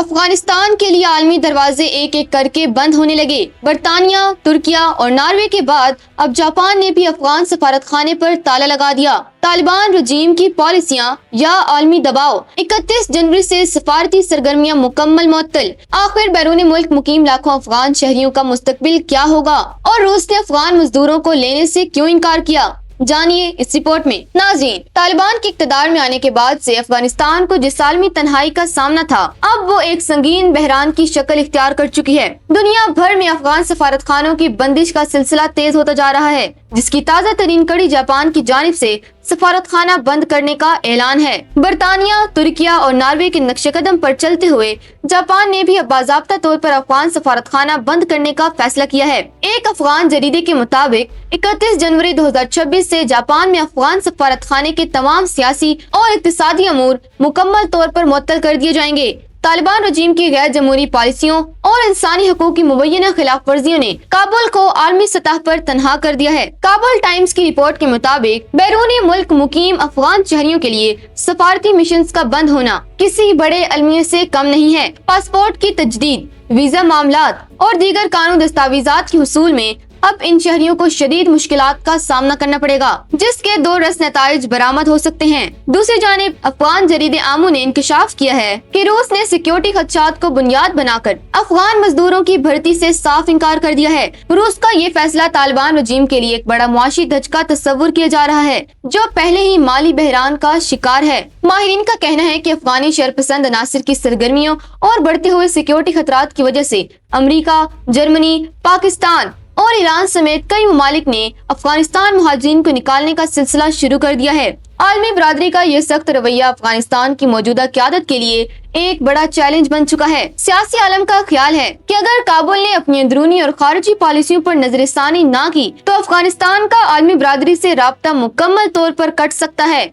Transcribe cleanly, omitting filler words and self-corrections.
افغانستان کے لیے عالمی دروازے ایک ایک کر کے بند ہونے لگے۔ برطانیہ، ترکیہ اور ناروے کے بعد اب جاپان نے بھی افغان سفارت خانے پر تالا لگا دیا۔ طالبان رجیم کی پالیسیاں یا عالمی دباؤ، 31 جنوری سے سفارتی سرگرمیاں مکمل معطل۔ آخر بیرون ملک مقیم لاکھوں افغان شہریوں کا مستقبل کیا ہوگا، اور روس نے افغان مزدوروں کو لینے سے کیوں انکار کیا؟ جانیے اس رپورٹ میں۔ ناظرین، طالبان کے اقتدار میں آنے کے بعد سے افغانستان کو جس عالمی تنہائی کا سامنا تھا، اب وہ ایک سنگین بحران کی شکل اختیار کر چکی ہے۔ دنیا بھر میں افغان سفارت خانوں کی بندش کا سلسلہ تیز ہوتا جا رہا ہے، جس کی تازہ ترین کڑی جاپان کی جانب سے سفارت خانہ بند کرنے کا اعلان ہے۔ برطانیہ، ترکیہ اور ناروے کے نقش قدم پر چلتے ہوئے جاپان نے بھی اب باضابطہ طور پر افغان سفارت خانہ بند کرنے کا فیصلہ کیا ہے۔ ایک افغان جریدے کے مطابق 31 جنوری 2026 سے جاپان میں افغان سفارت خانے کے تمام سیاسی اور اقتصادی امور مکمل طور پر معطل کر دیے جائیں گے۔ طالبان رجیم کی غیر جمہوری پالیسیوں اور انسانی حقوق کی مبینہ خلاف ورزیوں نے کابل کو عالمی سطح پر تنہا کر دیا ہے۔ کابل ٹائمز کی رپورٹ کے مطابق بیرونی ملک مقیم افغان شہریوں کے لیے سفارتی مشنز کا بند ہونا کسی بڑے المیہ سے کم نہیں ہے۔ پاسپورٹ کی تجدید، ویزا معاملات اور دیگر قانون دستاویزات کے حصول میں اب ان شہریوں کو شدید مشکلات کا سامنا کرنا پڑے گا، جس کے دو رس نتائج برآمد ہو سکتے ہیں۔ دوسری جانب افغان جریدے آمو نے انکشاف کیا ہے کہ روس نے سیکیورٹی خدشات کو بنیاد بنا کر افغان مزدوروں کی بھرتی سے صاف انکار کر دیا ہے۔ روس کا یہ فیصلہ طالبان رجیم کے لیے ایک بڑا معاشی دھچکا تصور کیا جا رہا ہے، جو پہلے ہی مالی بحران کا شکار ہے۔ ماہرین کا کہنا ہے کہ افغانی شرپسند عناصر کی سرگرمیوں اور بڑھتے ہوئے سیکیورٹی خطرات کی وجہ سے امریکہ، جرمنی، پاکستان اور ایران سمیت کئی ممالک نے افغانستان مہاجرین کو نکالنے کا سلسلہ شروع کر دیا ہے۔ عالمی برادری کا یہ سخت رویہ افغانستان کی موجودہ قیادت کے لیے ایک بڑا چیلنج بن چکا ہے۔ سیاسی عالم کا خیال ہے کہ اگر کابل نے اپنی اندرونی اور خارجی پالیسیوں پر نظر ثانی نہ کی تو افغانستان کا عالمی برادری سے رابطہ مکمل طور پر کٹ سکتا ہے۔